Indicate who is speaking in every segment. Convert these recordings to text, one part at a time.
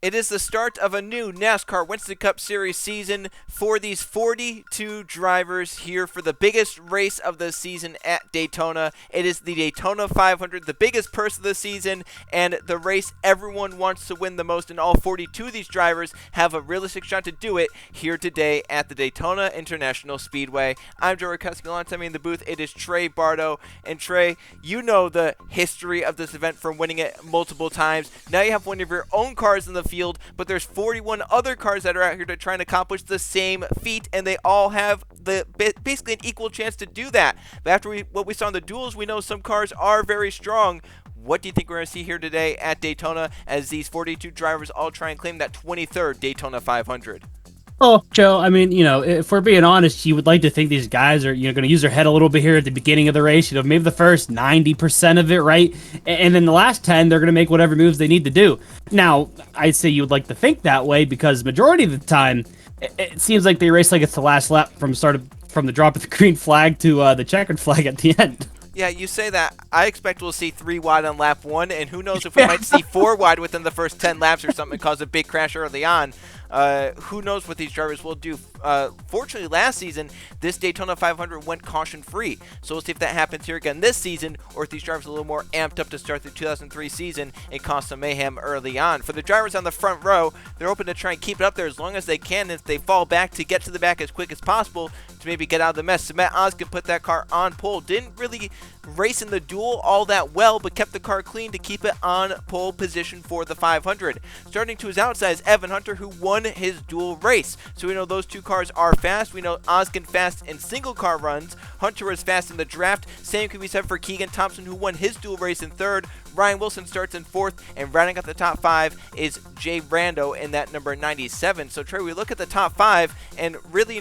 Speaker 1: It is the start of a new NASCAR Winston Cup Series season for these 42 drivers here for the biggest race of the season at Daytona. It is the Daytona 500, the biggest purse of the season, and the race everyone wants to win the most, and all 42 of these drivers have a realistic shot to do it here today at the Daytona International Speedway. I'm Joe Rutkowski, alongside me in the booth. It is Trey Bardo, and Trey, you know the history of this event from winning it multiple times. Now you have one of your own cars in the field, but there's 41 other cars that are out here to try and accomplish the same feat, and they all have basically an equal chance to do that. But after what we saw in the duels, we know some cars are very strong. What do you think we're going to see here today at Daytona as these 42 drivers all try and claim that 23rd Daytona 500?
Speaker 2: Well, Joe, I mean, if we're being honest, you would like to think these guys are, going to use their head a little bit here at the beginning of the race. Maybe the first 90% of it, right? And then the last 10, they're going to make whatever moves they need to do. Now, I'd say you would like to think that way because majority of the time, it seems like they race like it's the last lap from the drop of the green flag to the checkered flag at the end.
Speaker 1: Yeah, you say that. I expect we'll see 3 wide on lap 1, and who knows if we might see 4 wide within the first 10 laps or something and cause a big crash early on. Who knows what these drivers will do. Fortunately, last season, this Daytona 500 went caution-free. So we'll see if that happens here again this season, or if these drivers are a little more amped up to start the 2003 season and cause some mayhem early on. For the drivers on the front row, they're hoping to try and keep it up there as long as they can. If they fall back, to get to the back as quick as possible to maybe get out of the mess. Matt Osgood put that car on pole. Didn't really race in the duel all that well, but kept the car clean to keep it on pole position for the 500. Starting to his outside is Evan Hunter, who won his dual race. So we know those two cars are fast. We know Osgood fast in single car runs. Hunter was fast in the draft. Same can be said for Keegan Thompson, who won his dual race in third. Ryan Wilson starts in fourth, and rounding out the top 5 is Jay Brando in that number 97. So Trey, we look at the top 5, and really,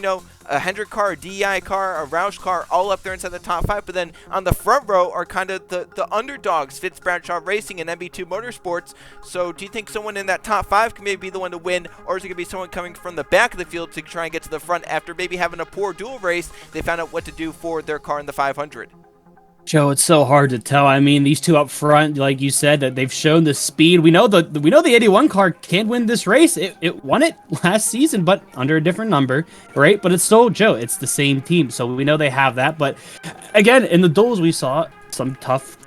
Speaker 1: a Hendrick car, a DEI car, a Roush car, all up there inside the top 5. But then on the front row are kind of the underdogs, Fitz Bradshaw Racing and MB2 Motorsports. So do you think someone in that top 5 can maybe be the one to win, or is it going to be someone coming from the back of the field to try and get to the front after maybe having a poor dual race? They found out what to do for their car in the 500.
Speaker 2: Joe, it's so hard to tell. I mean, these two up front, like you said, that they've shown the speed. We know the 81 car can win this race. It won it last season, but under a different number, right? But it's still, Joe, it's the same team, so we know they have that. But again, in the duels, we saw some tough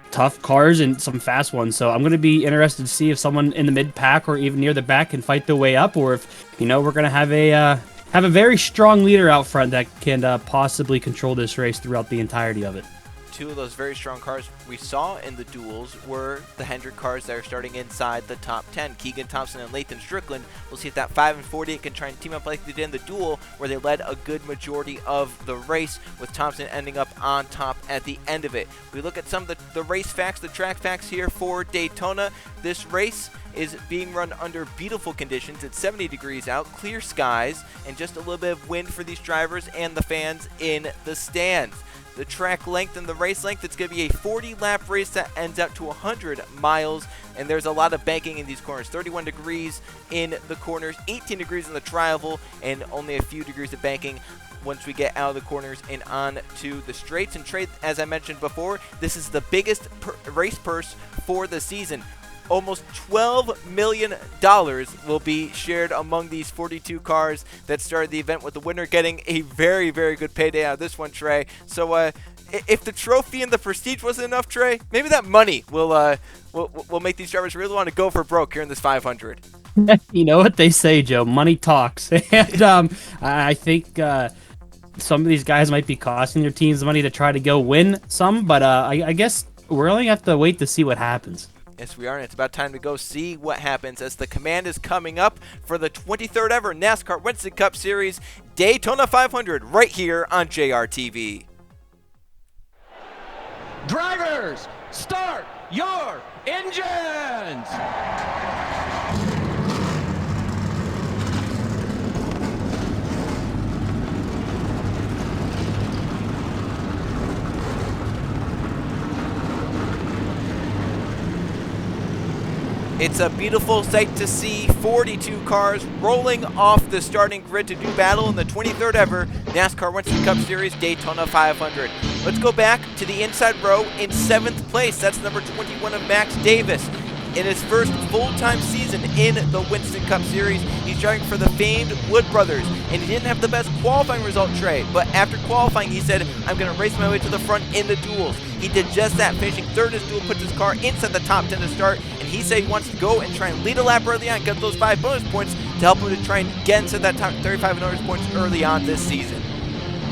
Speaker 2: cars and some fast ones. So I'm going to be interested to see if someone in the mid pack or even near the back can fight their way up, or if we're going to have a very strong leader out front that can possibly control this race throughout the entirety of it.
Speaker 1: Two of those very strong cars we saw in the duels were the Hendrick cars that are starting inside the top 10. Keegan Thompson and Lathan Strickland. We'll see if that 5 and 48 can try and team up like they did in the duel, where they led a good majority of the race, with Thompson ending up on top at the end of it. We look at some of the race facts, the track facts here for Daytona. This race is being run under beautiful conditions. It's 70 degrees out, clear skies, and just a little bit of wind for these drivers and the fans in the stands. The track length and the race length, it's going to be a 40-lap race that ends out to 100 miles, and there's a lot of banking in these corners. 31 degrees in the corners, 18 degrees in the tri-oval, and only a few degrees of banking once we get out of the corners and on to the straights. And Trey, as I mentioned before, this is the biggest race purse for the season. Almost $12 million will be shared among these 42 cars that started the event, with the winner getting a very, very good payday out of this one, Trey. So if the trophy and the prestige wasn't enough, Trey, maybe that money will make these drivers really want to go for broke here in this 500.
Speaker 2: You know what they say, Joe, money talks. And I think some of these guys might be costing their teams money to try to go win some, but I guess we're only have to wait to see what happens.
Speaker 1: Yes, we are, and it's about time to go see what happens as the command is coming up for the 23rd ever NASCAR Winston Cup Series Daytona 500 right here on JRTV.
Speaker 3: Drivers, start your engines!
Speaker 1: It's a beautiful sight to see 42 cars rolling off the starting grid to do battle in the 23rd ever NASCAR Winston Cup Series Daytona 500. Let's go back to the inside row in 7th place. That's number 21 of Max Davis. in his first full-time season in the Winston Cup Series. He's driving for the famed Wood Brothers, and he didn't have the best qualifying result, Trey, but after qualifying, he said, I'm going to race my way to the front in the duels. He did just that, finishing third in his duel, puts his car inside the top 10 to start, and he said he wants to go and try and lead a lap early on, get those 5 bonus points to help him to try and get into that top 35 bonus points early on this season.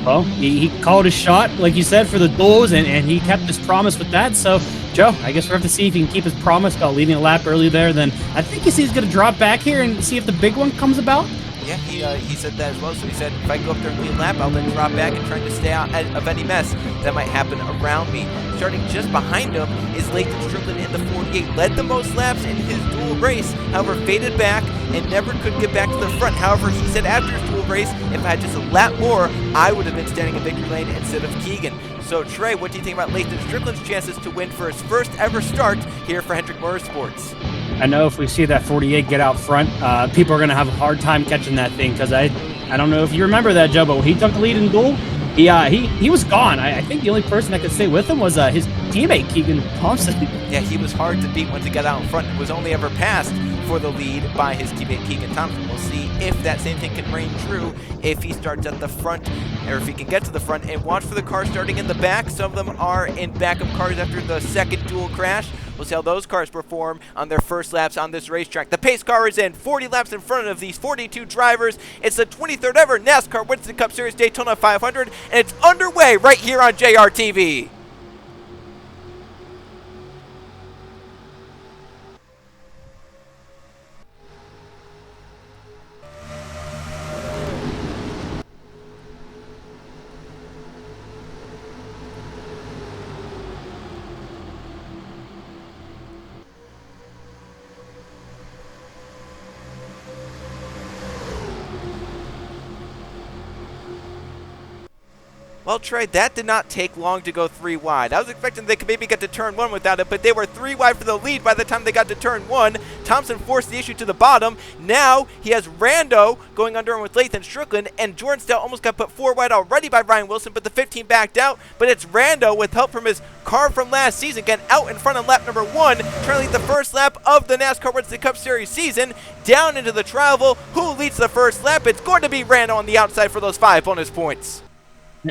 Speaker 2: Well, he called his shot, like you said, for the duels, and he kept his promise with that. So, Joe, I guess we'll have to see if he can keep his promise about leading a lap early there. Then I think he's going to drop back here and see if the big one comes about.
Speaker 1: Yeah, he said that as well. So he said, if I go up there and lead a lap, I'll then drop back and try to stay out of any mess that might happen around me. Starting just behind him is Lathan Strickland in the 48. Led the most laps in his dual race, however, faded back and never could get back to the front. However, he said after his dual race, if I had just a lap more, I would have been standing in victory lane instead of Keegan. So, Trey, what do you think about Lathan Strickland's chances to win for his first ever start here for Hendrick Motorsports?
Speaker 2: I know if we see that 48 get out front, people are going to have a hard time catching that thing, because I don't know if you remember that, Joe, but when he took the lead in duel, he was gone. I think the only person that could stay with him was his teammate, Keegan Thompson.
Speaker 1: Yeah, he was hard to beat once he got out in front. It was only ever passed for the lead by his teammate, Keegan Thompson. We'll see if that same thing can reign true if he starts at the front, or if he can get to the front. And watch for the cars starting in the back. Some of them are in backup cars after the second dual crash. We'll see how those cars perform on their first laps on this racetrack. The pace car is in 40 laps in front of these 42 drivers. It's the 23rd ever NASCAR Winston Cup Series Daytona 500, and it's underway right here on JRTV. Well, Trey, that did not take long to go 3 wide. I was expecting they could maybe get to turn 1 without it, but they were 3 wide for the lead by the time they got to turn 1. Thompson forced the issue to the bottom. Now he has Rando going under him with Lathan Strickland, and Jordan Stout almost got put 4 wide already by Ryan Wilson, but the 15 backed out. But it's Rando, with help from his car from last season, getting out in front on lap number 1, trying to lead the first lap of the NASCAR Winston Cup Series season. Down into the Tri-Oval. Who leads the first lap? It's going to be Rando on the outside for those 5 bonus points.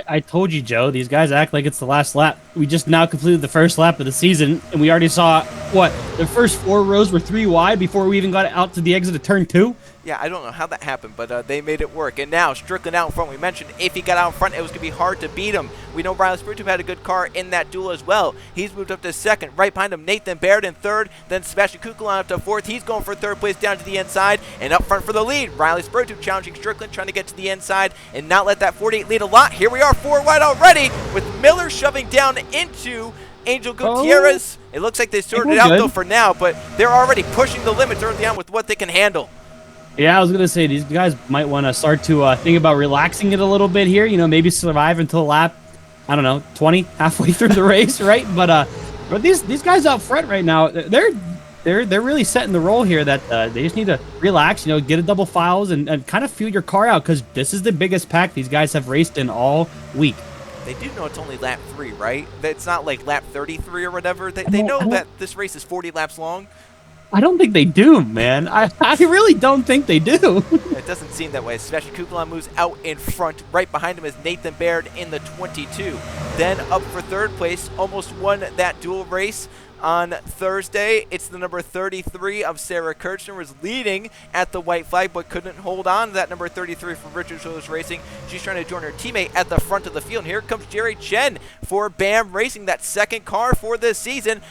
Speaker 2: I told you, Joe, these guys act like it's the last lap. We just now completed the first lap of the season, and we already saw, the first 4 rows were 3 wide before we even got out to the exit of turn 2?
Speaker 1: Yeah, I don't know how that happened, but they made it work. And now, Strickland out in front. We mentioned if he got out in front, it was going to be hard to beat him. We know Riley Spurgeon had a good car in that duel as well. He's moved up to second. Right behind him, Nathan Baird in third. Then Sebastian Kukulon up to fourth. He's going for third place down to the inside. And up front for the lead, Riley Spurgeon challenging Strickland, trying to get to the inside and not let that 48 lead a lot. Here we are, 4 wide already, with Miller shoving down into Angel Gutierrez. It looks like they sorted it out, though, for now, but they're already pushing the limits early on with what they can handle.
Speaker 2: Yeah, I was going to say, these guys might want to start to think about relaxing it a little bit here. You know, maybe survive until lap, I don't know, 20, halfway through the race, right? But these guys out front right now, they're really setting the role here that they just need to relax, get a double files and kind of feel your car out, because this is the biggest pack these guys have raced in all week.
Speaker 1: They do know it's only lap 3, right? It's not like lap 33 or whatever. They know that this race is 40 laps long.
Speaker 2: I don't think they do, man. I really don't think they do.
Speaker 1: It doesn't seem that way. Sebastian Kukulon moves out in front. Right behind him is Nathan Baird in the 22. Then up for third place, almost won that dual race on Thursday. It's the number 33 of Sarah Kirchner, was leading at the white flag, but couldn't hold on to that number 33 for Richard Childress Racing. She's trying to join her teammate at the front of the field. And here comes Jerry Chen for BAM Racing, that second car for this season.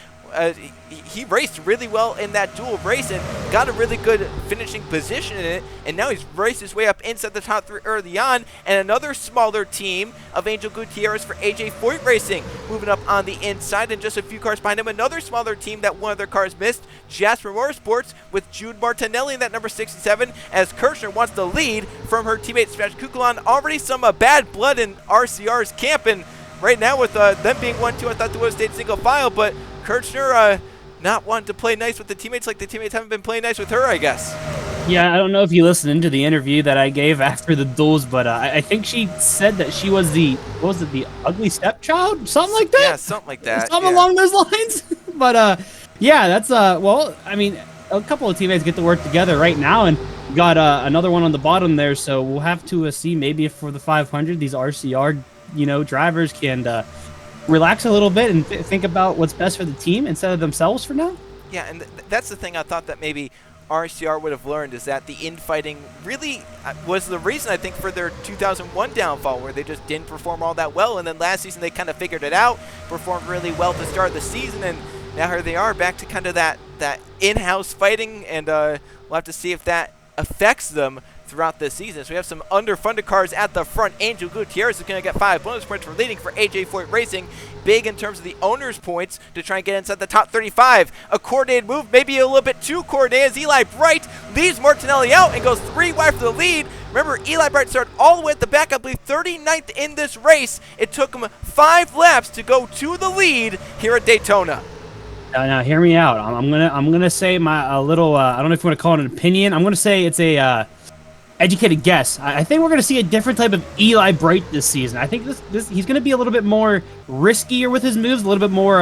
Speaker 1: He raced really well in that dual race and got a really good finishing position in it, and now he's raced his way up inside the top 3 early on. And another smaller team of Angel Gutierrez for AJ Foyt Racing moving up on the inside, and just a few cars behind him, another smaller team that one of their cars missed, Jasper Motorsports, with Jude Martinelli in that number 67, as Kirchner wants the lead from her teammate Sebastian Kukulon. Already some bad blood in RCR's camp, and right now with them being 1-2, I thought they would have stayed single file, but Kirchner not wanting to play nice with the teammates, like the teammates haven't been playing nice with her, I guess.
Speaker 2: Yeah, I don't know if you listened into the interview that I gave after the duels, but I think she said that she was the ugly stepchild? Something like that?
Speaker 1: Yeah, something like that.
Speaker 2: Something along those lines. But Yeah, that's well, I mean, a couple of teammates get to work together right now, and got another one on the bottom there. So we'll have to see maybe if for the 500 these RCR drivers can relax a little bit and think about what's best for the team instead of themselves for now.
Speaker 1: Yeah, and that's the thing I thought that maybe RCR would have learned, is that the infighting really was the reason, I think, for their 2001 downfall, where they just didn't perform all that well. And then last season they kind of figured it out, performed really well to start the season, and now here they are back to kind of that in-house fighting, and we'll have to see if that affects them throughout this season. So we have some underfunded cars at the front. Angel Gutierrez is going to get 5 bonus points for leading for AJ Foyt Racing. Big in terms of the owner's points to try and get inside the top 35. A coordinated move, maybe a little bit too coordinated, as Eli Bright leaves Martinelli out and goes 3 wide for the lead. Remember, Eli Bright started all the way at the back, I believe 39th in this race. It took him 5 laps to go to the lead here at Daytona.
Speaker 2: Now, hear me out. I'm gonna say my little. I don't know if you want to call it an opinion. I'm gonna say it's a educated guess. I think we're gonna see a different type of Eli Bright this season. I think this he's gonna be a little bit more riskier with his moves, a little bit more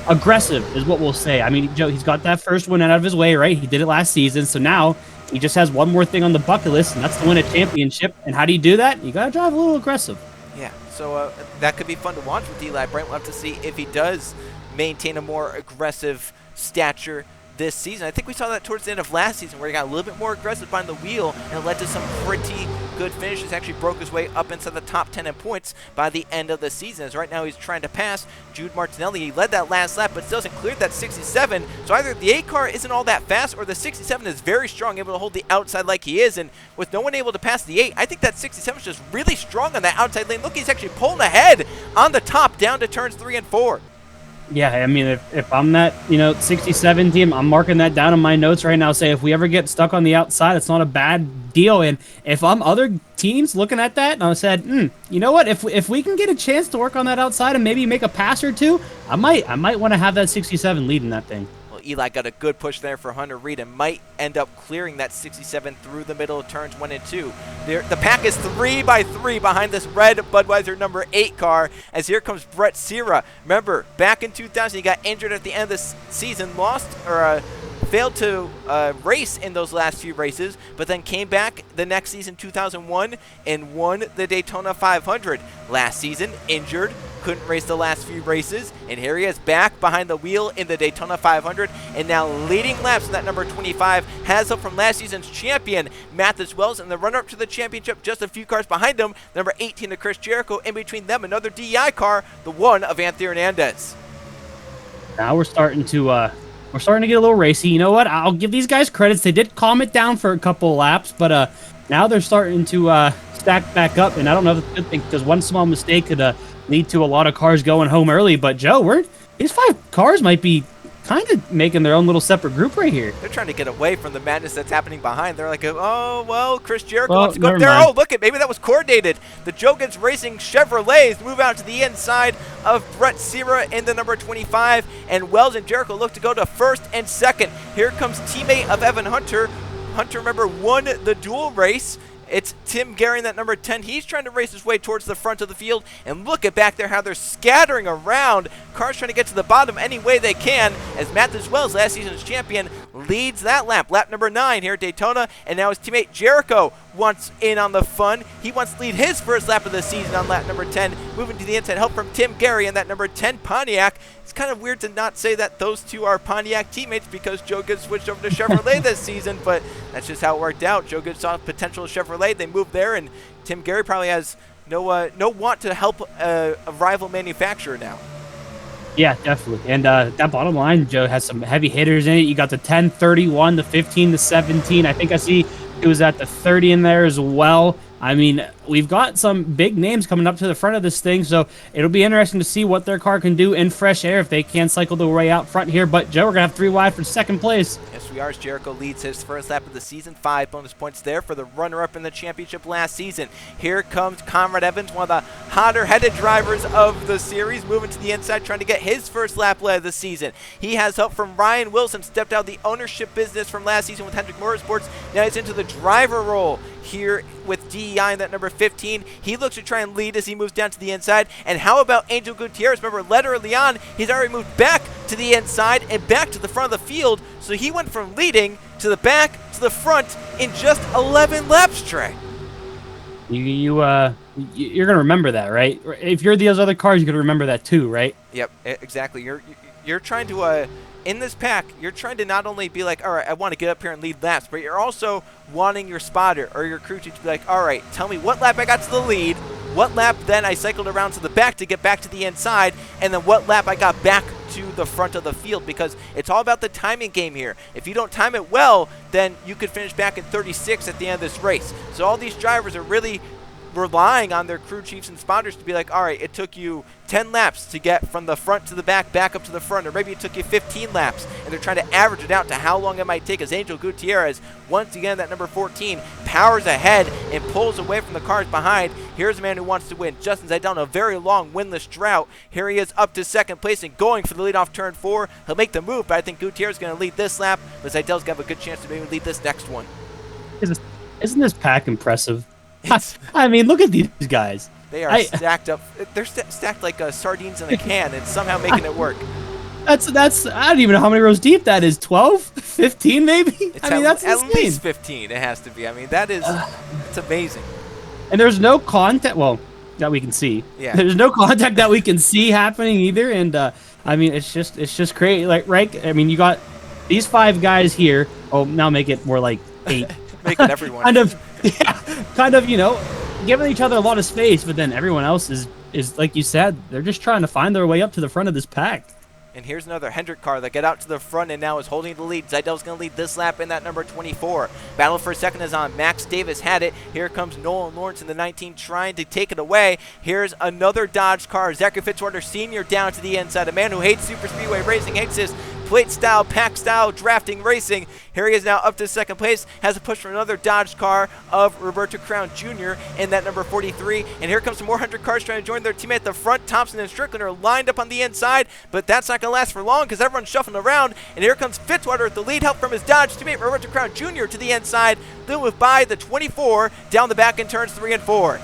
Speaker 2: aggressive, is what we'll say. I mean, Joe, he's got that first one out of his way, right? He did it last season, so now he just has one more thing on the bucket list, and that's to win a championship. And how do you do that? You gotta drive a little aggressive.
Speaker 1: Yeah, so that could be fun to watch with Eli Bright. We'll have to see if he does maintain a more aggressive stature this season. I think we saw that towards the end of last season, where he got a little bit more aggressive behind the wheel, and it led to some pretty good finishes. Actually broke his way up into the top 10 in points by the end of the season, as right now he's trying to pass Jude Martinelli. He led that last lap, but still hasn't cleared that 67. So either the 8 car isn't all that fast, or the 67 is very strong, able to hold the outside like he is. And with no one able to pass the 8, I think that 67 is just really strong on that outside lane. Look, he's actually pulling ahead on the top down to turns 3 and 4.
Speaker 2: Yeah, I mean, if I'm that, 67 team, I'm marking that down in my notes right now. Say if we ever get stuck on the outside, it's not a bad deal. And if I'm other teams looking at that, and I said, you know what? If we can get a chance to work on that outside and maybe make a pass or two, I might want to have that 67 leading that thing.
Speaker 1: Eli got a good push there for Hunter Reed and might end up clearing that 67 through the middle of turns 1 and 2. The pack is 3 by 3 behind this red Budweiser number 8 car, as here comes Brett Sierra. Remember, back in 2000, he got injured at the end of the season, failed to race in those last few races, but then came back the next season, 2001, and won the Daytona 500. Last season, injured, couldn't race the last few races, and here he is back behind the wheel in the Daytona 500, and now leading laps in that number 25, has up from last season's champion, Mathis Wells, and the runner-up to the championship just a few cars behind him, number 18 of Chris Jericho. In between them, another DEI car, the one of Anthony Hernandez.
Speaker 2: Now we're starting to get a little racy. You know what? I'll give these guys credits. They did calm it down for a couple of laps, but now they're starting to stack back up, and I don't know if it's a good thing, because one small mistake could lead to a lot of cars going home early. But Joe, these 5 cars might be kind of making their own little separate group right here.
Speaker 1: They're trying to get away from the madness that's happening behind. They're like, oh, well, Chris Jericho wants to go up there.
Speaker 2: Mind.
Speaker 1: Oh, look, maybe that was coordinated. The Jogans Racing Chevrolets move out to the inside of Brett Sierra in the number 25, and Wells and Jericho look to go to first and second. Here comes teammate of Evan Hunter. Hunter, remember, won the dual race. It's Tim Gary in that number 10. He's trying to race his way towards the front of the field. And look at back there how they're scattering around. Cars trying to get to the bottom any way they can, as Mathis Wells, last season's champion, leads that lap. Lap number 9 here at Daytona. And now his teammate Jericho wants in on the fun. He wants to lead his first lap of the season on lap number 10. Moving to the inside, help from Tim Gary in that number 10 Pontiac. It's kind of weird to not say that those two are Pontiac teammates, because Joe Good switched over to Chevrolet this season, but that's just how it worked out. Joe Good saw potential Chevrolet. They moved there, and Tim Gary probably has no want to help a rival manufacturer now.
Speaker 2: Yeah, definitely. And that bottom line, Joe, has some heavy hitters in it. You got the 10, 31, the 15, the 17. I think I see it was at the 30 in there as well. I mean, we've got some big names coming up to the front of this thing, so it'll be interesting to see what their car can do in fresh air if they can cycle their way out front here. But, Joe, we're going to have 3 wide for second place.
Speaker 1: Yes, we are. As Jericho leads his first lap of the season. 5 bonus points there for the runner-up in the championship last season. Here comes Conrad Evans, one of the hotter-headed drivers of the series, moving to the inside, trying to get his first lap of the season. He has help from Ryan Wilson, stepped out of the ownership business from last season with Hendrick Motorsports. Now he's into the driver role here with DEI in that number 15. He looks to try and lead as he moves down to the inside. And how about Angel Gutierrez? Remember, led early on. He's already moved back to the inside and back to the front of the field. So he went from leading to the back to the front in just 11 laps, Trey.
Speaker 2: You're gonna remember that, right? If you're those other cars, you're gonna remember that too, right?
Speaker 1: Yep, exactly. You're trying to in this pack, you're trying to not only be like, all right, I want to get up here and lead laps, but you're also wanting your spotter or your crew chief to be like, all right, tell me what lap I got to the lead, what lap then I cycled around to the back to get back to the inside, and then what lap I got back to the front of the field, because it's all about the timing game here. If you don't time it well, then you could finish back in 36 at the end of this race. So all these drivers are really relying on their crew chiefs and spotters to be like, all right, it took you 10 laps to get from the front to the back up to the front, or maybe it took you 15 laps, and they're trying to average it out to how long it might take as Angel Gutierrez, once again, that number 14, powers ahead and pulls away from the cars behind. Here's a man who wants to win. Justin Zaidel, a very long winless drought. Here he is up to second place and going for the lead off turn 4. He'll make the move, but I think Gutierrez is going to lead this lap, but Zaidel's going to have a good chance to maybe lead this next one.
Speaker 2: Isn't this pack impressive? I mean, look at these guys.
Speaker 1: They are stacked up. They're stacked like sardines in a can and somehow making it work.
Speaker 2: That's I don't even know how many rows deep that is. 12? 15 maybe? That's
Speaker 1: at
Speaker 2: insane.
Speaker 1: least 15 it has to be. I mean, that is it's amazing.
Speaker 2: And there's no contact, well, that we can see.
Speaker 1: Yeah.
Speaker 2: There's no contact that we can see happening either, and I mean, it's just crazy. Like, right? I mean, you got these 5 guys here. Oh, now make it more like 8.
Speaker 1: Making everyone
Speaker 2: kind of, giving each other a lot of space, but then everyone else is like you said, they're just trying to find their way up to the front of this pack.
Speaker 1: And here's another Hendrick car that got out to the front and now is holding the lead. Zaidel's going to lead this lap in that number 24. Battle for second is on. Max Davis had it. Here comes Nolan Lawrence in the 19 trying to take it away. Here's another Dodge car. Zachary Fitzwater Sr. down to the inside. A man who hates super speedway racing, hates this plate style, pack style, drafting racing. Here he is now up to second place. Has a push from another Dodge car of Roberto Crown Jr. in that number 43. And here comes some more 100 cars trying to join their teammate at the front. Thompson and Strickland are lined up on the inside, but that's not going to last for long because everyone's shuffling around. And here comes Fitzwater with the lead, help from his Dodge teammate Roberto Crown Jr. to the inside. They'll move by the 24 down the back in turns 3 and 4.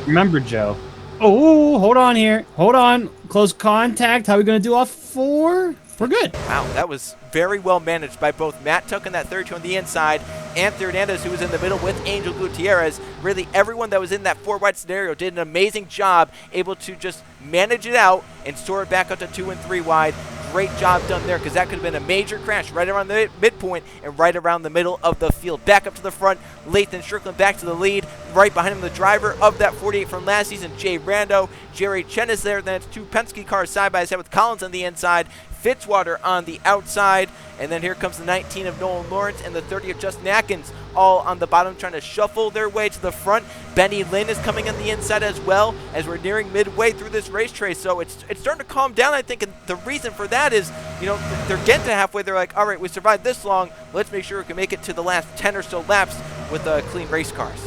Speaker 2: Remember, Joe. Oh, hold on here. Hold on. Close contact. How are we going to do off 4? We're good.
Speaker 1: Wow, that was very well managed by both Matt Tuck in that 32 on the inside, Anthony Hernandez, who was in the middle with Angel Gutierrez. Really, everyone that was in that 4-wide scenario did an amazing job, able to just manage it out and store it back up to 2 and 3 wide. Great job done there, because that could have been a major crash right around the midpoint and right around the middle of the field. Back up to the front, Lathan Strickland back to the lead. Right behind him, the driver of that 48 from last season, Jay Rando. Jerry Chen is there. Then it's 2 Penske cars side by side with Collins on the inside, Fitzwater on the outside, and then here comes the 19 of Nolan Lawrence and the 30 of Justin Atkins, all on the bottom trying to shuffle their way to the front. Benny Lynn is coming on the inside as well as we're nearing midway through this race trace, so it's starting to calm down, I think, and the reason for that is, they're getting to halfway. They're like, all right, we survived this long, let's make sure we can make it to the last 10 or so laps with clean race cars.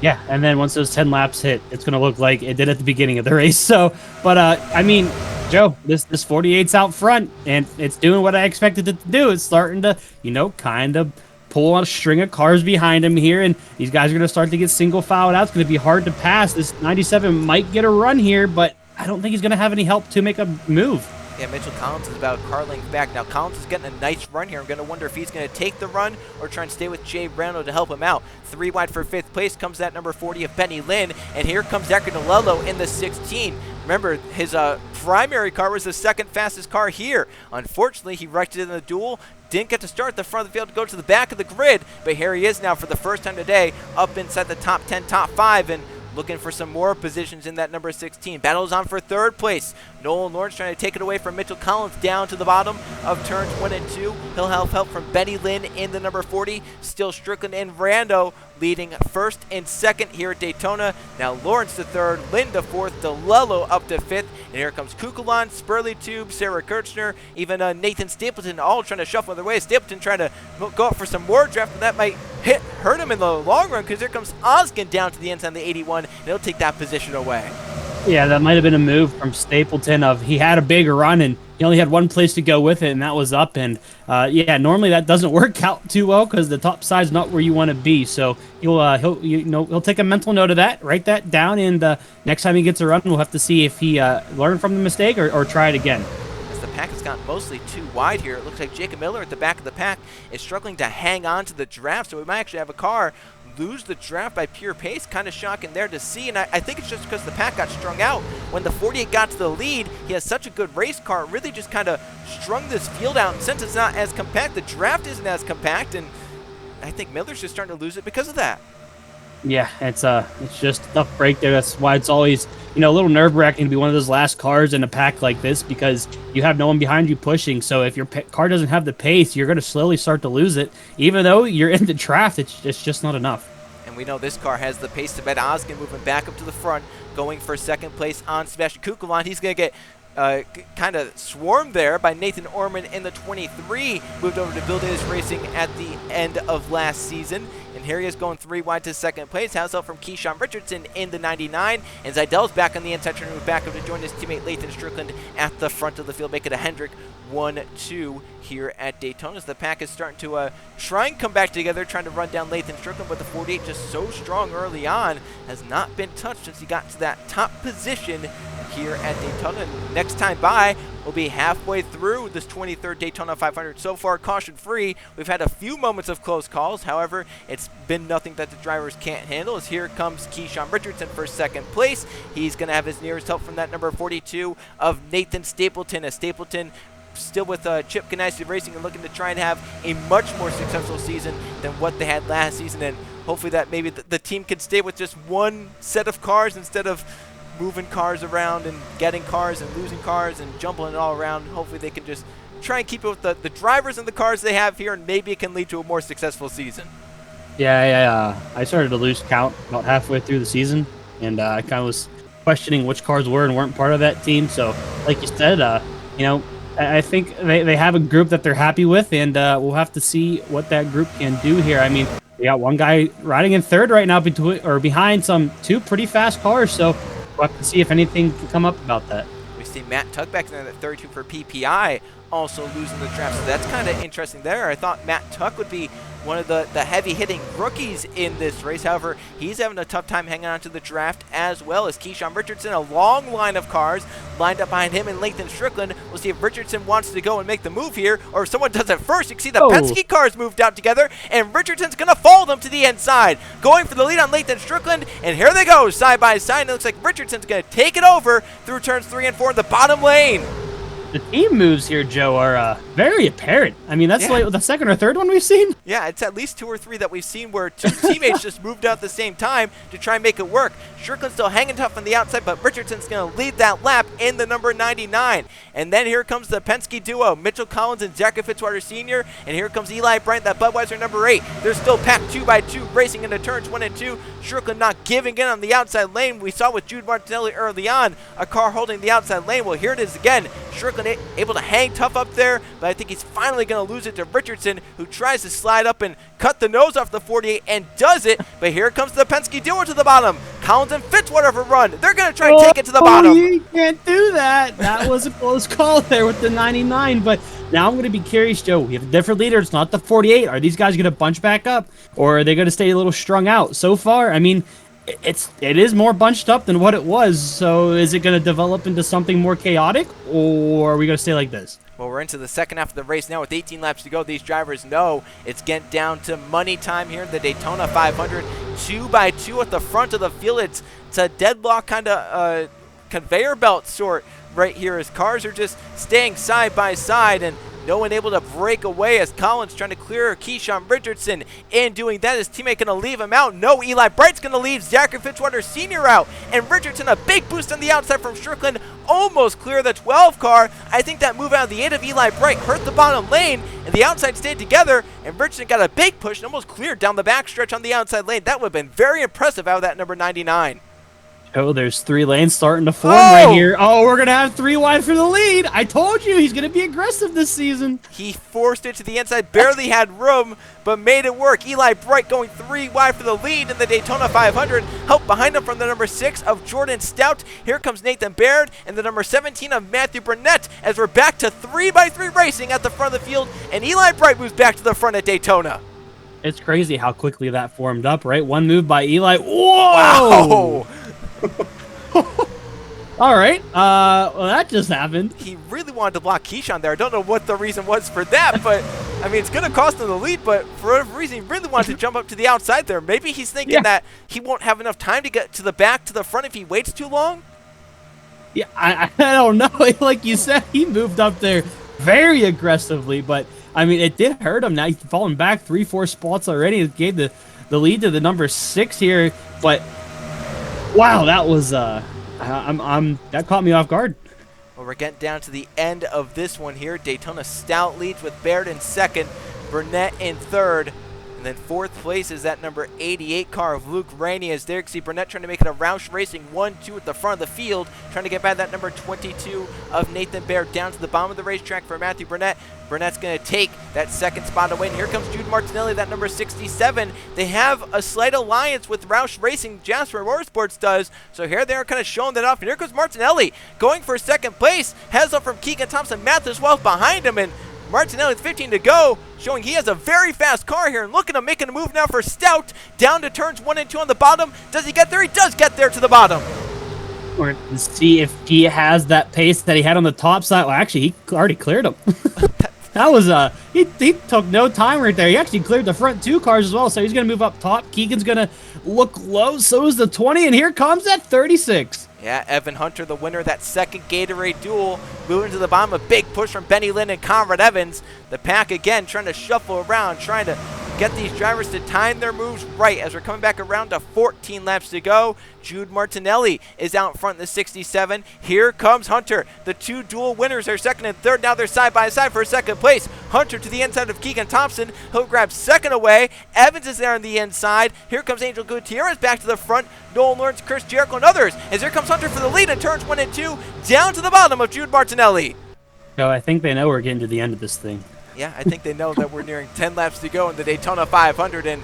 Speaker 2: Yeah, and then once those 10 laps hit, it's going to look like it did at the beginning of the race. So, but I mean, Joe, this 48's out front, and it's doing what I expected it to do. It's starting to, kind of pull on a string of cars behind him here, and these guys are going to start to get single filed out. It's going to be hard to pass. This 97 might get a run here, but I don't think he's going to have any help to make a move.
Speaker 1: Yeah, Mitchell Collins is about a car length back. Now, Collins is getting a nice run here. I'm going to wonder if he's going to take the run or try and stay with Jay Brando to help him out. 3 wide for 5th place comes that number 40 of Benny Lynn, and here comes Zachary Nalello in the 16. Remember, his primary car was the second fastest car here. Unfortunately, he wrecked it in the duel. Didn't get to start at the front of the field to go to the back of the grid, but here he is now for the first time today, up inside the top 10, top 5, and looking for some more positions in that number 16. Battles on for 3rd place. Nolan Lawrence trying to take it away from Mitchell Collins down to the bottom of turns 1 and 2. He'll have help from Benny Lynn in the number 40. Still Strickland and Rando leading 1st and 2nd here at Daytona. Now Lawrence to 3rd, Lynn to 4th, DeLello up to 5th. And here comes Kukulon, Spurley Tube, Sarah Kirchner, even Nathan Stapleton, all trying to shuffle their way. Stapleton trying to go up for some more draft, and that might hurt him in the long run, because here comes Oskin down to the inside of the 81, and he'll take that position away.
Speaker 2: Yeah, that might have been a move from Stapleton of he had a big run and he only had one place to go with it, and that was up. And yeah, normally that doesn't work out too well because the top side's not where you want to be. So he'll take a mental note of that, write that down, and next time he gets a run, we'll have to see if he learned from the mistake or try it again.
Speaker 1: As the pack has gotten mostly too wide here, it looks like Jacob Miller at the back of the pack is struggling to hang on to the draft, so we might actually have a car lose the draft by pure pace. Kind of shocking there to see, and I think it's just because the pack got strung out. When the 48 got to the lead, he has such a good race car, it really just kind of strung this field out, and since it's not as compact, the draft isn't as compact, and I think Miller's just starting to lose it because of that.
Speaker 2: Yeah, it's just a tough break there. That's why it's always, a little nerve-wracking to be one of those last cars in a pack like this because you have no one behind you pushing. So if your car doesn't have the pace, you're going to slowly start to lose it. Even though you're in the draft, it's just not enough.
Speaker 1: And we know this car has the pace to bet Oskin moving back up to the front, going for second place on Sebastian Kukulon. He's going to get kind of swarmed there by Nathan Orman in the 23, moved over to Buildup Racing at the end of last season. And here he is going 3 wide to second place. Has help from Keyshawn Richardson in the 99. And Zeidel's back on the inside, trying to move back up to join his teammate Lathan Strickland at the front of the field, make it a Hendrick 1-2 here at Daytona. As the pack is starting to try and come back together, trying to run down Lathan Strickland, but the 48 just so strong early on, has not been touched since he got to that top position here at Daytona. And next time by, we'll be halfway through this 23rd Daytona 500. So far, caution-free. We've had a few moments of close calls. However, it's been nothing that the drivers can't handle, as here comes Keyshawn Richardson for second place. He's going to have his nearest help from that number 42 of Nathan Stapleton, as Stapleton still with Chip Ganassi Racing and looking to try and have a much more successful season than what they had last season. And hopefully that maybe the team can stay with just one set of cars instead of moving cars around and getting cars and losing cars and jumbling it all around. Hopefully they can just try and keep it with the drivers and the cars they have here, and maybe it can lead to a more successful season.
Speaker 2: Yeah, I started to lose count about halfway through the season, and I kind of was questioning which cars were and weren't part of that team. So, like you said, I think they have a group that they're happy with, and we'll have to see what that group can do here. I mean, we got one guy riding in third right now behind two pretty fast cars, so we'll have to see if anything can come up about that.
Speaker 1: We see Matt Tuck back there at 32 for PPI, also losing the draft, so that's kind of interesting there. I thought Matt Tuck would be one of the heavy-hitting rookies in this race. However, he's having a tough time hanging on to the draft as well as Keyshawn Richardson. A long line of cars lined up behind him and Lathan Strickland. We'll see if Richardson wants to go and make the move here, or if someone does it first. You can see the Penske cars moved out together, and Richardson's going to follow them to the inside, going for the lead on Lathan Strickland, and here they go, side by side. And it looks like Richardson's going to take it over through turns 3 and 4 in the bottom lane.
Speaker 2: The team moves here, Joe, are very apparent. I mean, that's like the second or third one we've seen.
Speaker 1: Yeah, it's at least 2 or 3 that we've seen where two teammates just moved out at the same time to try and make it work. Strickland's still hanging tough on the outside, but Richardson's going to lead that lap in the number 99. And then here comes the Penske duo, Mitchell Collins and Zachary Fitzwater Sr., and here comes Eli Bryant, that Budweiser number 8. They're still packed 2 by 2, racing into turns 1 and 2. Strickland not giving in on the outside lane. We saw with Jude Martinelli early on, a car holding the outside lane. Well, here it is again. Strickland able to hang tough up there, but I think he's finally going to lose it to Richardson, who tries to slide up and cut the nose off the 48 and does it. But here comes the Penske duo to the bottom. Collins and Fitzwater for run. They're going to try and take it to the bottom.
Speaker 2: You can't do that. That was a close call there with the 99. But now I'm going to be curious, Joe. We have a different leader. It's not the 48. Are these guys going to bunch back up, or are they going to stay a little strung out? So far, I mean, it is more bunched up than what it was. So is it going to develop into something more chaotic, or are we going to stay like this?
Speaker 1: Well, we're into the second half of the race now with 18 laps to go. These drivers know it's getting down to money time here in the Daytona 500. 2 by 2 at the front of the field. It's a deadlock kind of conveyor belt sort right here, as cars are just staying side by side and no one able to break away, as Collins trying to clear Keyshawn Richardson. In doing that, his teammate going to leave him out. No, Eli Bright's going to leave Zachary Fitzwater Sr. out. And Richardson, a big boost on the outside from Strickland, almost clear the 12 car. I think that move out of the 8 of Eli Bright hurt the bottom lane, and the outside stayed together, and Richardson got a big push and almost cleared down the backstretch on the outside lane. That would have been very impressive out of that number 99.
Speaker 2: Oh, there's 3 lanes starting to form right here. Oh, we're going to have 3 wide for the lead. I told you he's going to be aggressive this season.
Speaker 1: He forced it to the inside, barely had room, but made it work. Eli Bright going 3 wide for the lead in the Daytona 500. Help behind him from the number 6 of Jordan Stout. Here comes Nathan Baird and the number 17 of Matthew Burnett as we're back to 3x3 racing at the front of the field, and Eli Bright moves back to the front at Daytona.
Speaker 2: It's crazy how quickly that formed up, right? One move by Eli. Whoa!
Speaker 1: Wow!
Speaker 2: All right. Well, that just happened.
Speaker 1: He really wanted to block Keyshawn there. I don't know what the reason was for that, but I mean, it's going to cost him the lead, but for whatever reason, he really wanted to jump up to the outside there. Maybe he's thinking that he won't have enough time to get to the back, to the front if he waits too long?
Speaker 2: Yeah, I don't know. Like you said, he moved up there very aggressively, but I mean, it did hurt him. Now he's fallen back 3-4 spots already. It gave the lead to the number 6 here, but wow, that was that caught me off guard.
Speaker 1: Well, we're getting down to the end of this one here. Daytona Stout leads with Baird in second, Burnett in third, and then fourth place is that number 88 car of Luke Rainey as Derek C. Burnett trying to make it a Roush Racing 1-2 at the front of the field, trying to get by that number 22 of Nathan Baird down to the bottom of the racetrack for Matthew Burnett. Burnett's going to take that second spot away, and here comes Jude Martinelli, that number 67. They have a slight alliance with Roush Racing, Jasper Motorsports does, so here they are kind of showing that off, and here comes Martinelli going for second place, heads up from Keegan Thompson, Mathis Wells behind him, and Martinelli with 15 to go, showing he has a very fast car here, and look at him making a move now for Stout, down to turns 1 and 2 on the bottom. Does he get there? He does get there to the bottom.
Speaker 2: Or to see if he has that pace that he had on the top side. Well, actually, he already cleared him. That was he took no time right there. He actually cleared the front 2 cars as well, so he's gonna move up top. Keegan's gonna look low, so is the 20, and here comes that 36.
Speaker 1: Yeah, Evan Hunter, the winner of that second Gatorade duel, moving to the bottom. A big push from Benny Lynn and Conrad Evans. The pack again trying to shuffle around, trying to get these drivers to time their moves right as we're coming back around to 14 laps to go. Jude Martinelli is out front in the 67. Here comes Hunter. The 2 dual winners are second and third. Now they're side by side for second place. Hunter to the inside of Keegan Thompson. He'll grab second away. Evans is there on the inside. Here comes Angel Gutierrez back to the front. Nolan Lawrence, Chris Jericho, and others. As here comes Hunter for the lead in turns 1 and 2. Down to the bottom of Jude Martinelli.
Speaker 2: So I think they know we're getting to the end of this thing.
Speaker 1: Yeah, I think they know that we're nearing 10 laps to go in the Daytona 500, and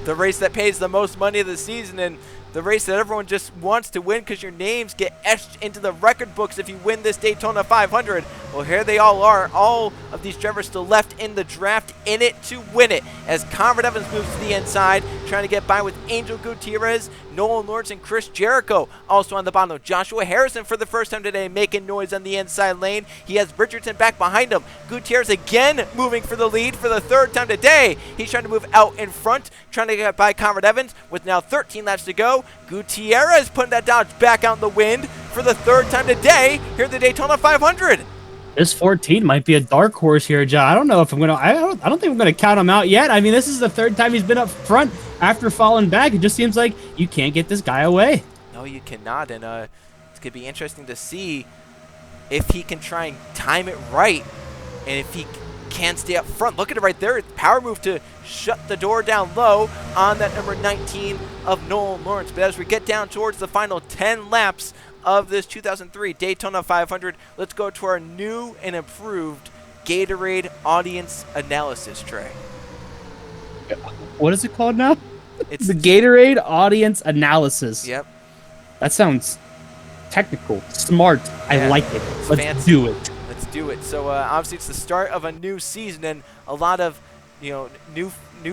Speaker 1: the race that pays the most money of the season, and the race that everyone just wants to win because your names get etched into the record books if you win this Daytona 500. Well, here they all are. All of these drivers still left in the draft, in it to win it. As Conrad Evans moves to the inside, trying to get by with Angel Gutierrez, Nolan Lawrence, and Chris Jericho also on the bottom. Joshua Harrison for the first time today making noise on the inside lane. He has Bridgerton back behind him. Gutierrez again moving for the lead for the third time today. He's trying to move out in front, trying to get by Conrad Evans with now 13 laps to go. Gutierrez putting that Dodge back out in the wind for the third time today here at the Daytona 500.
Speaker 2: This 14 might be a dark horse here, John. I don't know if I'm gonna. I don't think I'm gonna count him out yet. I mean, this is the third time he's been up front after falling back. It just seems like you can't get this guy away.
Speaker 1: No, you cannot, and it's gonna be interesting to see if he can try and time it right, and if he can stay up front. Look at it right there. Power move to shut the door down low on that number 19 of Nolan Lawrence. But as we get down towards the final 10 laps of this 2003 Daytona 500, let's go to our new and improved Gatorade audience analysis tray.
Speaker 2: What is it called now?
Speaker 1: It's
Speaker 2: the Gatorade audience analysis.
Speaker 1: Yep.
Speaker 2: That sounds technical, smart.
Speaker 1: Yeah,
Speaker 2: I like it. Let's
Speaker 1: fancy.
Speaker 2: do it.
Speaker 1: Let's do it. So obviously it's the start of a new season and a lot of new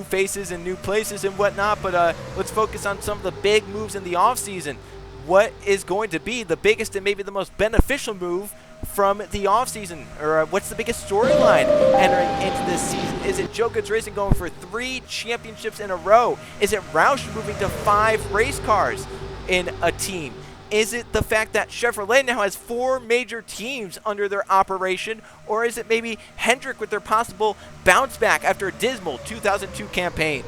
Speaker 1: faces and new places and whatnot. But let's focus on some of the big moves in the offseason. What is going to be the biggest and maybe the most beneficial move from the offseason? Or what's the biggest storyline entering into this season? Is it Joe Goods Racing going for 3 championships in a row? Is it Roush moving to 5 race cars in a team? Is it the fact that Chevrolet now has 4 major teams under their operation? Or is it maybe Hendrick with their possible bounce back after a dismal 2002 campaign?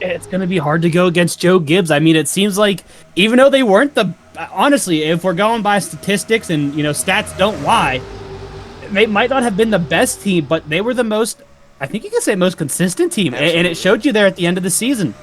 Speaker 2: It's going to be hard to go against Joe Gibbs. I mean, it seems like even though they weren't honestly, if we're going by statistics and, stats don't lie, they might not have been the best team, but they were the most, I think you can say most consistent team. And it showed you there at the end of the season.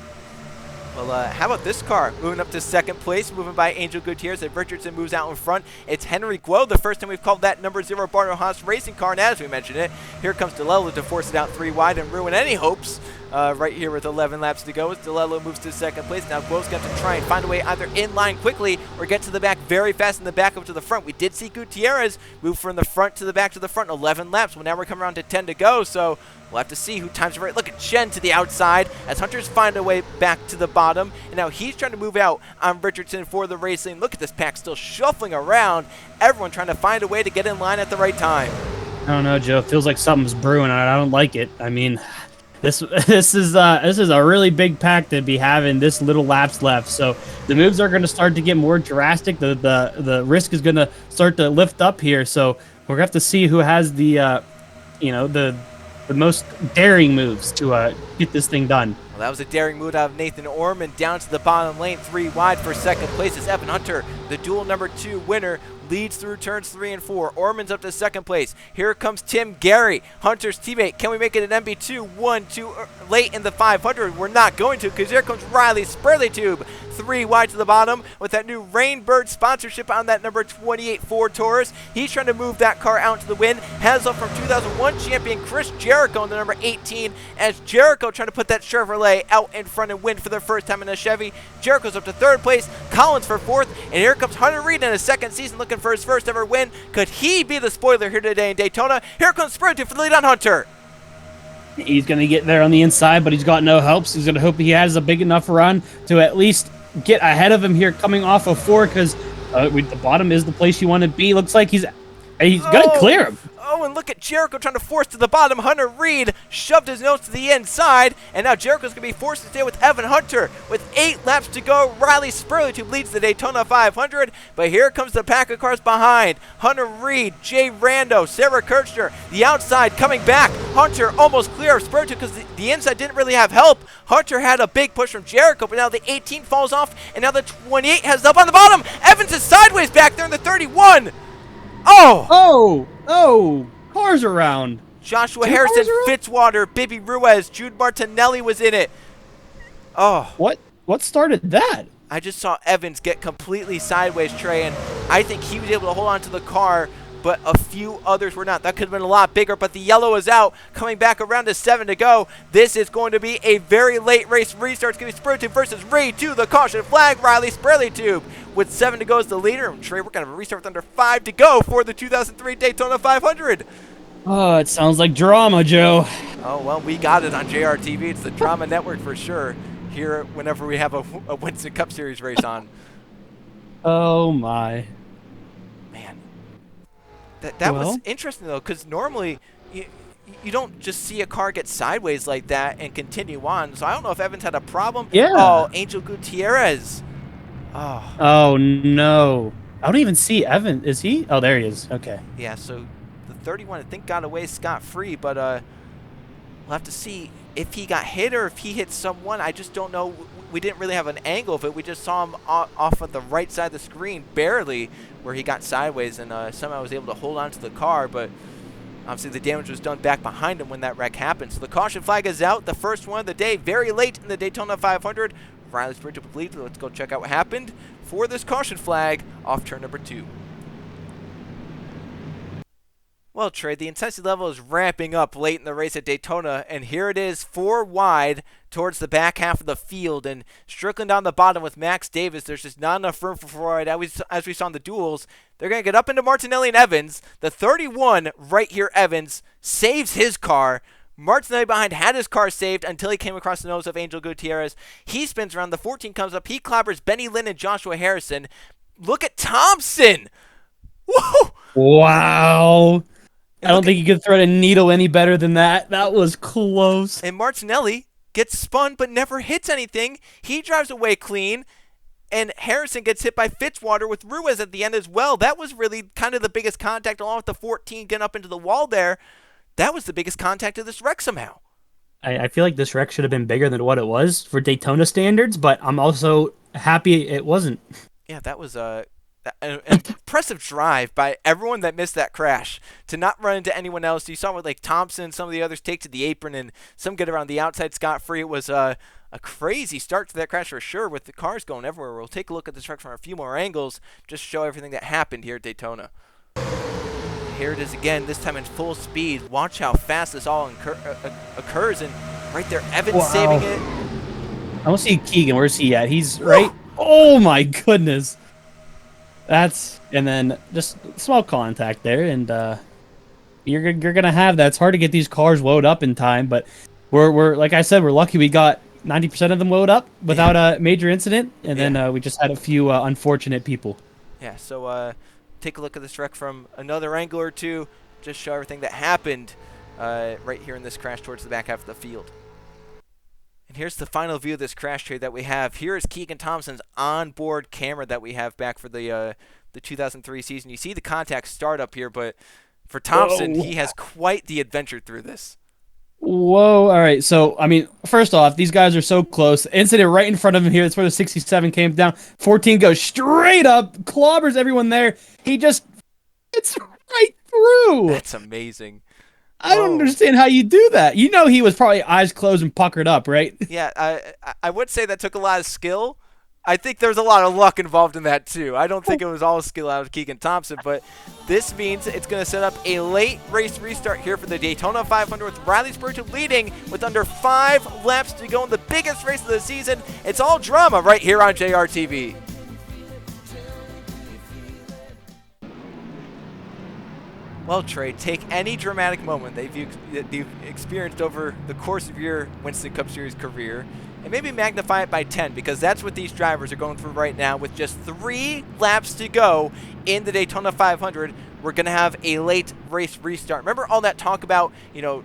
Speaker 1: Well, Well, how about this car? Moving up to second place, moving by Angel Gutierrez, and Richardson moves out in front. It's Henry Guo, the first time we've called that number 0 Barno-Haas racing car, and as we mentioned it, here comes DeLello to force it out 3 wide and ruin any hopes. Right here with 11 laps to go as DeLello moves to second place. Now Guo's got to try and find a way either in line quickly or get to the back very fast in the back up to the front. We did see Gutierrez move from the front to the back to the front 11 laps. Well, now we're coming around to 10 to go, so we'll have to see who times it right. Look at Chen to the outside as Hunters find a way back to the bottom. And now he's trying to move out on Richardson for the race lane. Look at this pack still shuffling around. Everyone trying to find a way to get in line at the right time.
Speaker 2: I don't know, Joe. It feels like something's brewing. I don't like it. I mean, this is a really big pack to be having this little laps left. So the moves are going to start to get more drastic. The risk is going to start to lift up here. So we're going to have to see who has the most daring moves to get this thing done.
Speaker 1: Well, that was a daring move out of Nathan Orman down to the bottom lane. 3 wide for second place is Evan Hunter, the dual number 2 winner. Leads through turns 3 and 4. Orman's up to second place. Here comes Tim Gary, Hunter's teammate. Can we make it an MB2? 1-2 late in the 500. We're not going to, because here comes Riley Spurleytube. 3 wide to the bottom with that new Rainbird sponsorship on that number 28 Ford Taurus. He's trying to move that car out to the win. Has up from 2001 champion Chris Jericho in the number 18 as Jericho trying to put that Chevrolet out in front and win for the first time in a Chevy. Jericho's up to third place. Collins for fourth. And here comes Hunter Reed in his second season looking for his first ever win. Could he be the spoiler here today in Daytona? Here comes Spurleytube for the lead on Hunter.
Speaker 2: He's going to get there on the inside, but he's got no helps. He's going to hope he has a big enough run to at least get ahead of him here coming off of 4, because the bottom is the place you want to be. Looks like he's going to clear him.
Speaker 1: Oh, and look at Jericho trying to force to the bottom. Hunter Reed shoved his nose to the inside, and now Jericho's going to be forced to stay with Evan Hunter. With 8 laps to go, Riley Spurleytube leads the Daytona 500, but here comes the pack of cars behind. Hunter Reed, Jay Rando, Sarah Kirchner, the outside coming back. Hunter almost clear of Spurleytube because the inside didn't really have help. Hunter had a big push from Jericho, but now the 18 falls off, and now the 28 has up on the bottom. Evans is sideways back there in the 31.
Speaker 2: Oh, cars around.
Speaker 1: Joshua Harrison, Fitzwater, Bibby Ruiz, Jude Martinelli was in it. Oh.
Speaker 2: What started that?
Speaker 1: I just saw Evans get completely sideways, Trey, and I think he was able to hold on to the car, but a few others were not. That could have been a lot bigger, but the yellow is out. Coming back around to 7 to go. This is going to be a very late race restart. It's going to be Spurleytube versus Reed to the caution flag. Riley Spurleytube with 7 to go as the leader. And Trey, we're going to restart with under 5 to go for the 2003 Daytona 500.
Speaker 2: Oh, it sounds like drama, Joe.
Speaker 1: Oh, well, we got it on JRTV. It's the Drama Network for sure. Here, whenever we have a Winston Cup Series race on.
Speaker 2: Oh, my.
Speaker 1: Man. That was interesting, though, because normally you don't just see a car get sideways like that and continue on. So I don't know if Evans had a problem.
Speaker 2: Yeah.
Speaker 1: Oh, Angel Gutierrez.
Speaker 2: Oh, no. I don't even see Evan. Is he? Oh, there he is. Okay.
Speaker 1: Yeah, so the 31, I think, got away scot-free, but we'll have to see if he got hit or if he hit someone. I just don't know. We didn't really have an angle of it. We just saw him off of the right side of the screen, barely, where he got sideways and somehow was able to hold on to the car, but obviously the damage was done back behind him when that wreck happened. So the caution flag is out, the first one of the day, very late in the Daytona 500. Riley Spurleytube leads. Let's go check out what happened for this caution flag off turn number 2. Well, Trey, the intensity level is ramping up late in the race at Daytona, and here it is, 4 wide towards the back half of the field, and Strickland down the bottom with Max Davis. There's just not enough room for 4 wide. As we saw in the duels, they're going to get up into Martinelli and Evans. The 31 right here, Evans, saves his car. Martinelli behind had his car saved until he came across the nose of Angel Gutierrez. He spins around. The 14 comes up. He clobbers Benny Lynn and Joshua Harrison. Look at Thompson. Whoa.
Speaker 2: Wow. I don't think you could thread a needle any better than that. That was close.
Speaker 1: And Martinelli gets spun but never hits anything. He drives away clean. And Harrison gets hit by Fitzwater with Ruiz at the end as well. That was really kind of the biggest contact, along with the 14 getting up into the wall there. That was the biggest contact of this wreck somehow.
Speaker 2: I feel like this wreck should have been bigger than what it was for Daytona standards, but I'm also happy it wasn't.
Speaker 1: Yeah, that was an impressive drive by everyone that missed that crash to not run into anyone else. You saw what like Thompson, some of the others take to the apron, and some get around the outside scot-free. It was a crazy start to that crash for sure, with the cars going everywhere. We'll take a look at this truck from a few more angles, just to show everything that happened here at Daytona. Here it is again, this time in full speed. Watch how fast this all occurs, and right there, Evans saving it.
Speaker 2: I don't see Keegan. Where's he at? He's right. Oh my goodness. And then just small contact there, and you're gonna have that. It's hard to get these cars loaded up in time, but we're like I said, we're lucky we got 90% of them loaded up without a major incident, and then we just had a few unfortunate people.
Speaker 1: Yeah. So take a look at this wreck from another angle or two, just show everything that happened right here in this crash towards the back half of the field. And here's the final view of this crash trade that we have. Here is Keegan Thompson's onboard camera that we have back for the 2003 season. You see the contact start up here, but for Thompson, he has quite the adventure through this.
Speaker 2: Whoa. All right. So, I mean, first off, these guys are so close. Incident right in front of him here. That's where the 67 came down. 14 goes straight up, clobbers everyone there. It's right through.
Speaker 1: That's amazing.
Speaker 2: I don't understand how you do that. You know he was probably eyes closed and puckered up, right?
Speaker 1: Yeah, I would say that took a lot of skill. I think there's a lot of luck involved in that, too. I don't think it was all skill out of Keegan Thompson, but this means it's going to set up a late race restart here for the Daytona 500 with Riley Spurgeon leading with under 5 laps to go in the biggest race of the season. It's all drama right here on JRTV. Well, Trey, take any dramatic moment that you've experienced over the course of your Winston Cup Series career and maybe magnify it by 10, because that's what these drivers are going through right now. With just 3 laps to go in the Daytona 500, we're going to have a late race restart. Remember all that talk about,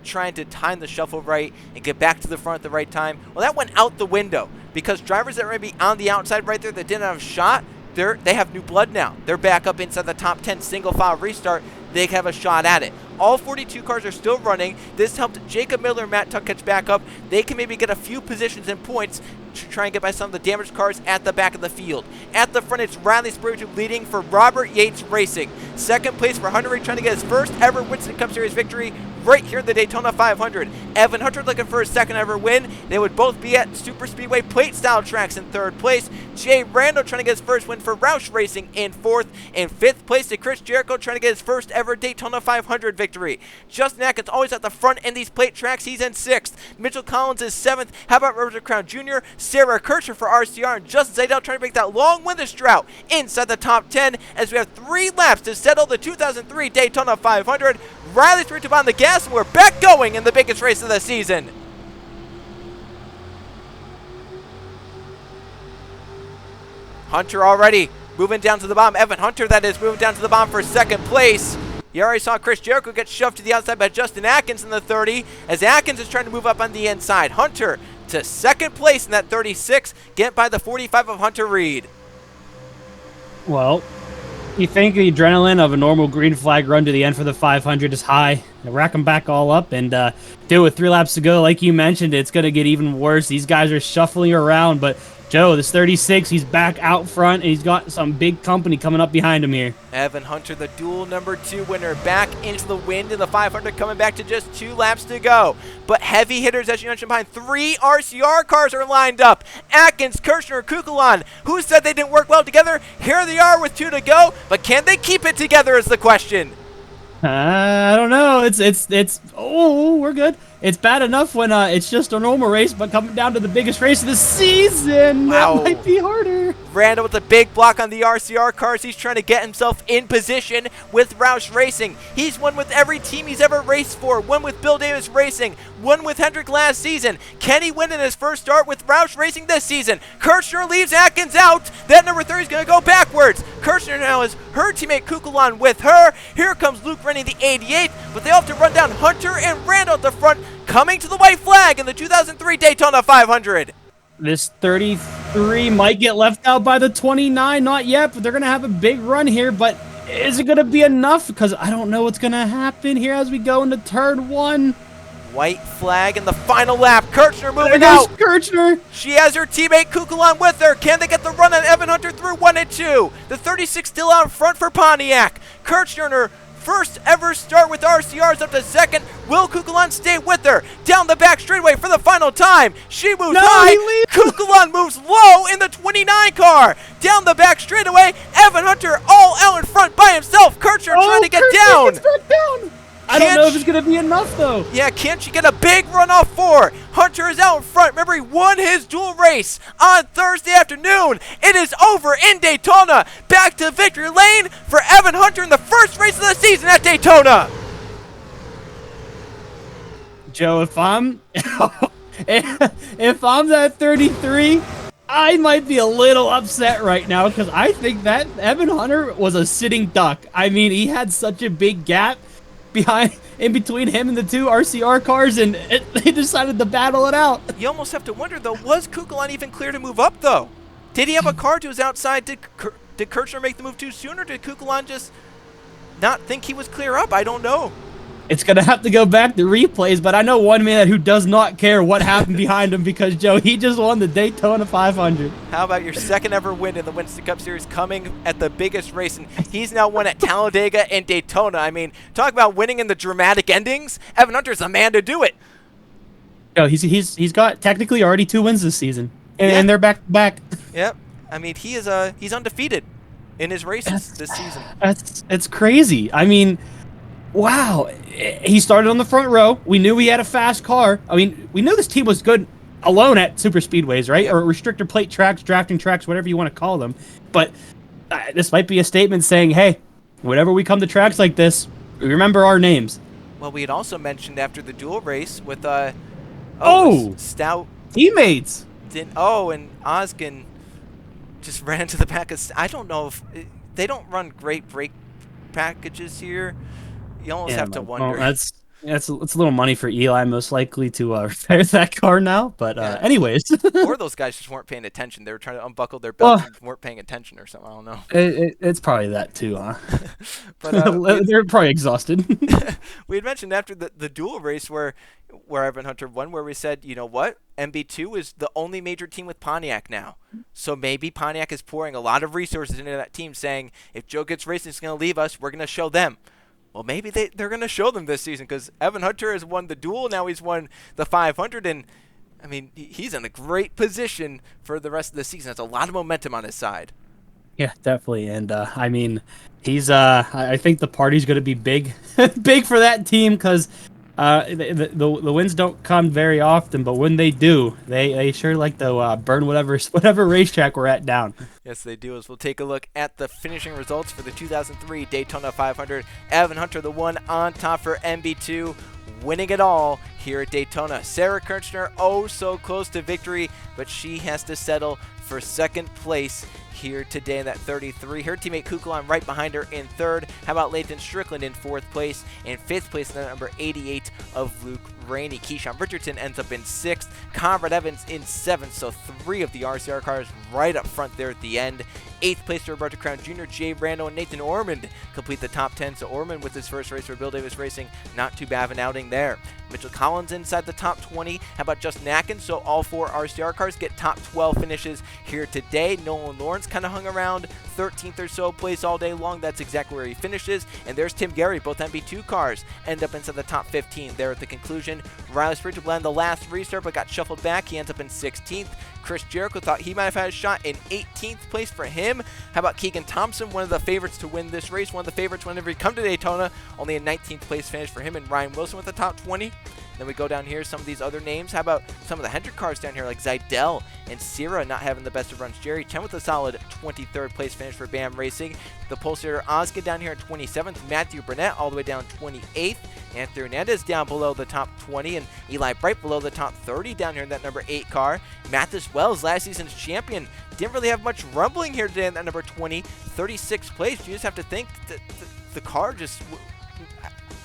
Speaker 1: trying to time the shuffle right and get back to the front at the right time? Well, that went out the window because drivers that were maybe on the outside right there that didn't have a shot, they have new blood now. They're back up inside the top 10 single file restart. They have a shot at it. All 42 cars are still running. This helped Jacob Miller and Matt Tuck catch back up. They can maybe get a few positions and points to try and get by some of the damaged cars at the back of the field. At the front, it's Riley Spurgeon leading for Robert Yates Racing. Second place for Hunter Ray, trying to get his first ever Winston Cup Series victory right here in the Daytona 500. Evan Hunter looking for his second ever win. They would both be at Super Speedway plate style tracks in third place. Jay Randall trying to get his first win for Roush Racing in fourth. In fifth place to Chris Jericho trying to get his first ever Daytona 500 victory. Justin Atkins always at the front in these plate tracks. He's in sixth. Mitchell Collins is seventh. How about Robert Crown Jr., Sarah Kircher for RCR, and Justin Zaydell trying to break that long winless drought inside the top 10 as we have 3 laps to settle the 2003 Daytona 500. Riley's reached on the gas, and we're back going in the biggest race of the season. Hunter already moving down to the bottom. Evan Hunter, that is, moving down to the bottom for second place. You already saw Chris Jericho get shoved to the outside by Justin Atkins in the 30, as Atkins is trying to move up on the inside. Hunter to second place in that 36, get by the 45 of Hunter Reed.
Speaker 2: Well, you think the adrenaline of a normal green flag run to the end for the 500 is high. Rack them back all up and do it with 3 laps to go. Like you mentioned, it's going to get even worse. These guys are shuffling around, but Joe, this 36, he's back out front, and he's got some big company coming up behind him here.
Speaker 1: Evan Hunter, the dual number 2 winner, back into the wind in the 500, coming back to just 2 laps to go. But heavy hitters, as you mentioned, behind 3 RCR cars are lined up. Atkins, Kirshner, Kukulon. Who said they didn't work well together? Here they are with 2 to go, but can they keep it together is the question.
Speaker 2: I don't know. We're good. It's bad enough when it's just a normal race, but coming down to the biggest race of the season,
Speaker 1: wow,
Speaker 2: that might be harder.
Speaker 1: Randall with a big block on the RCR cars. He's trying to get himself in position with Roush Racing. He's won with every team he's ever raced for. Won with Bill Davis Racing. Won with Hendrick last season. Can he win in his first start with Roush Racing this season? Kirshner leaves Atkins out. That number 30 is going to go backwards. Kirshner now has her teammate Kukulon with her. Here comes Luke running the 88, but they all have to run down Hunter and Randall at the front, coming to the white flag in the 2003 Daytona 500.
Speaker 2: This 33 might get left out by the 29. Not yet, but they're going to have a big run here. But is it going to be enough? Because I don't know what's going to happen here as we go into turn 1.
Speaker 1: White flag in the final lap. Kirchner moving
Speaker 2: There goes
Speaker 1: out.
Speaker 2: Kirchner.
Speaker 1: She has her teammate Kukulon with her. Can they get the run on Evan Hunter through 1 and 2? The 36 still out front for Pontiac. Kirchner in her first ever start with RCRs up to second. Will Kukulon stay with her? Down the back straightaway for the final time. She moves high. Kukulon moves low in the 29 car. Down the back straightaway. Evan Hunter all out in front by himself. Kirchner trying to get down.
Speaker 2: Gets back down. I don't know if it's going to be enough, though.
Speaker 1: Yeah, can't she get a big run off 4? Hunter is out in front. Remember, he won his dual race on Thursday afternoon. It is over in Daytona. Back to victory lane for Evan Hunter in the first race of the season at Daytona.
Speaker 2: Joe, if I'm at 33, I might be a little upset right now because I think that Evan Hunter was a sitting duck. I mean, he had such a big gap in between him and the 2 RCR cars, and they decided to battle it out.
Speaker 1: You almost have to wonder, though, was Kukulon even clear to move up, though? Did he have a car to his outside? Did Kirchner make the move too soon, or did Kukulon just not think he was clear up? I don't know.
Speaker 2: It's going to have to go back to replays, but I know one man who does not care what happened behind him because, Joe, he just won the Daytona 500.
Speaker 1: How about your second ever win in the Winston Cup Series coming at the biggest race? And he's now won at Talladega and Daytona. I mean, talk about winning in the dramatic endings. Evan Hunter's the man to do it.
Speaker 2: No, he's got technically already 2 wins this season, and they're back to back.
Speaker 1: Yep. I mean, he's undefeated in his races this season.
Speaker 2: It's crazy. I mean, wow. He started on the front row. We knew he had a fast car. I mean, we knew this team was good alone at super speedways, right? Or restrictor plate tracks, drafting tracks, whatever you want to call them. But this might be a statement saying, hey, whenever we come to tracks like this, remember our names.
Speaker 1: Well, we had also mentioned after the dual race with Stout
Speaker 2: teammates.
Speaker 1: And Oskin just ran into the back of. I don't know if they don't run great brake packages here. You almost have to wonder.
Speaker 2: Well, it's a little money for Eli, most likely, to repair that car now. But anyways.
Speaker 1: Or those guys just weren't paying attention. They were trying to unbuckle their belts and weren't paying attention or something. I don't know.
Speaker 2: It's probably that too, huh?
Speaker 1: But
Speaker 2: they're probably exhausted.
Speaker 1: We had mentioned after the dual race where Evan Hunter won, where we said, you know what? MB2 is the only major team with Pontiac now. So maybe Pontiac is pouring a lot of resources into that team, saying, if Joe gets racing, he's going to leave us. We're going to show them. Well, maybe they're going to show them this season because Evan Hunter has won the duel. Now he's won the 500. And, I mean, he's in a great position for the rest of the season. That's a lot of momentum on his side.
Speaker 2: Yeah, definitely. And, I mean, he's I think the party's going to be big big for that team because the wins don't come very often. But when they do, they sure like to burn whatever racetrack we're at down.
Speaker 1: Yes, they do. As we'll take a look at the finishing results for the 2003 Daytona 500. Evan Hunter, the one on top for MB2, winning it all here at Daytona. Sarah Kirchner, oh so close to victory, but she has to settle for second place here today in that 33. Her teammate Kukulon right behind her in third. How about Lathan Strickland in fourth place? And fifth place in the number 88 of Luke Rainey. Keyshawn Richardson ends up in sixth. Conrad Evans in seventh. So 3 of the RCR cars right up front there at the end. Eighth place to Roberto Crown Jr., Jay Randall, and Nathan Ormond complete the top 10. So Ormond with his first race for Bill Davis Racing, not too bad of an outing there. Mitchell Collins inside the top 20. How about Justin Atkins? So all 4 RCR cars get top 12 finishes here today. Nolan Lawrence kind of hung around 13th or so place all day long. That's exactly where he finishes. And there's Tim Gary. Both MB2 cars end up inside the top 15 there at the conclusion. Riley Springfield blend the last restart but got shuffled back. He ends up in 16th. Chris Jericho thought he might have had a shot in 18th place for him. How about Keegan Thompson, one of the favorites to win this race, one of the favorites whenever he come to Daytona, only a 19th place finish for him, and Ryan Wilson with the top 20. Then we go down here, some of these other names. How about some of the Hendrick cars down here, like Zidell and Sierra not having the best of runs. Jerry Chen with a solid 23rd place finish for BAM Racing. The Pulsator Osgood down here at 27th. Matthew Burnett all the way down 28th. Anthony Hernandez down below the top 20. And Eli Bright below the top 30 down here in that number 8 car. Mathis Wells, last season's champion, didn't really have much rumbling here today in that number 20. 36th place. You just have to think that the car just...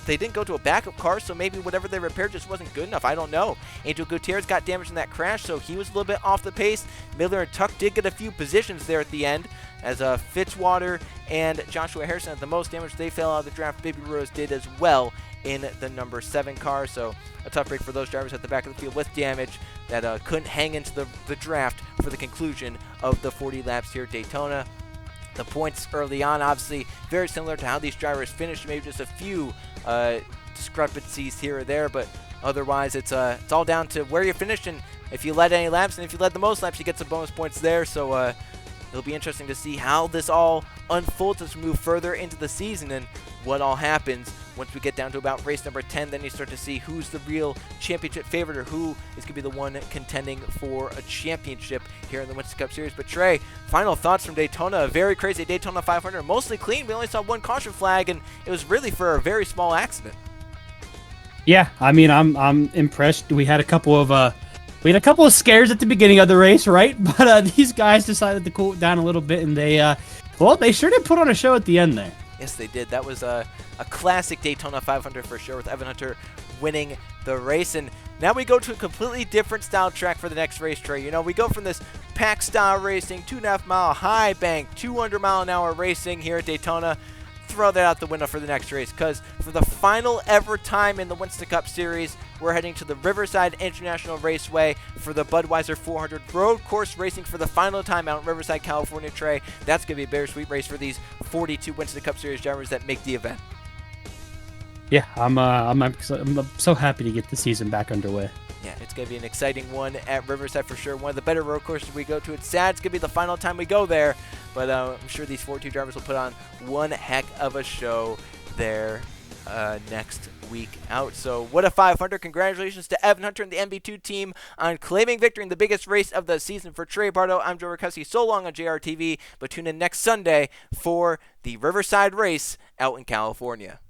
Speaker 1: they didn't go to a backup car, so maybe whatever they repaired just wasn't good enough. I don't know. Angel Gutierrez got damaged in that crash, so he was a little bit off the pace. Miller and Tuck did get a few positions there at the end, as Fitzwater and Joshua Harrison had the most damage. They fell out of the draft. Baby Rose did as well in the number 7 car, so a tough break for those drivers at the back of the field with damage that couldn't hang into the draft for the conclusion of the 40 laps here at Daytona. The points early on, obviously, very similar to how these drivers finished. Maybe just a few discrepancies here or there, but otherwise it's all down to where you finished, and if you led any laps, and if you led the most laps, you get some bonus points there. So it'll be interesting to see how this all unfolds as we move further into the season and what all happens. Once we get down to about race number 10, then you start to see who's the real championship favorite or who is going to be the one contending for a championship here in the Winston Cup Series. But Trey, final thoughts from Daytona. A very crazy Daytona 500, mostly clean. We only saw one caution flag, and it was really for a very small accident.
Speaker 2: Yeah, I mean, I'm impressed. We had a couple of scares at the beginning of the race, right? But these guys decided to cool it down a little bit, and they sure did put on a show at the end there.
Speaker 1: Yes, they did. That was a classic Daytona 500 for sure, with Evan Hunter winning the race. And now we go to a completely different style track for the next race, Trey. You know, we go from this pack style racing, 2.5 mile high bank, 200 mile an hour racing here at Daytona. Throw that out the window for the next race, because for the final ever time in the Winston Cup Series, we're heading to the Riverside International Raceway for the Budweiser 400 road course racing for the final time out in Riverside, California. Trey, that's going to be a bittersweet race for these 42 Winston Cup Series drivers that make the event.
Speaker 2: Yeah, I'm so happy to get the season back underway.
Speaker 1: Yeah, it's going to be an exciting one at Riverside for sure. One of the better road courses we go to. It's sad it's going to be the final time we go there, but I'm sure these 42 drivers will put on one heck of a show there next week out. So what a 500. Congratulations to Evan Hunter and the MB2 team on claiming victory in the biggest race of the season. For Trey Bardo, I'm Joe Ricussi. So long on JRTV, but tune in next Sunday for the Riverside race out in California.